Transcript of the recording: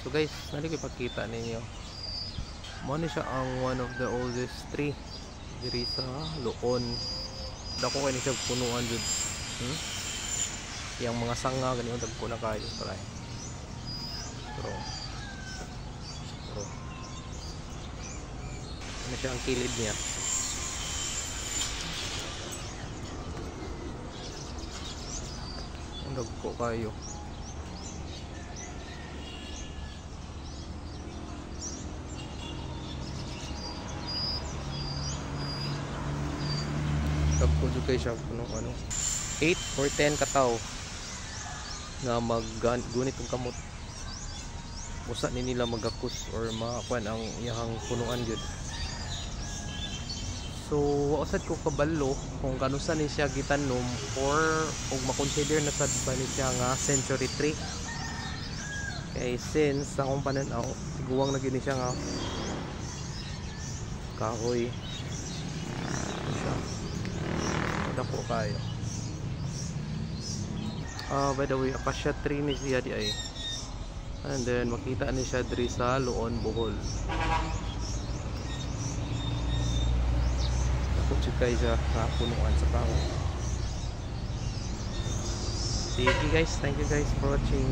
So guys, nali ko ipakita ninyo. Mo ni siya ang one of the oldest tree diri sa Luon. Dako kay ni siya punuan jud. Yang mga sanga gani untag ko na kayo try. Pero ano siya ang kilid niya. Untag ko kayo. Tapos kayo siya puno ano 8 or 10 kataw na maggunit ang kamot. Busa ni nila magakus or makuan ang iyang punuan gyud. So wasad ko kabalo kung kanusa ni siya gitanom or og makonsider na sad ba ni siya nga century tree. Kay since sa akong pananaw tiguwang na gini siya nga kahoy. Dako kayo. By the way, acacia tree ni siya di ay. And then makita ni siya diri sa Luon, Bohol. Dako chukay siya sa punuan sa kahoy. Sige guys, thank you guys for watching.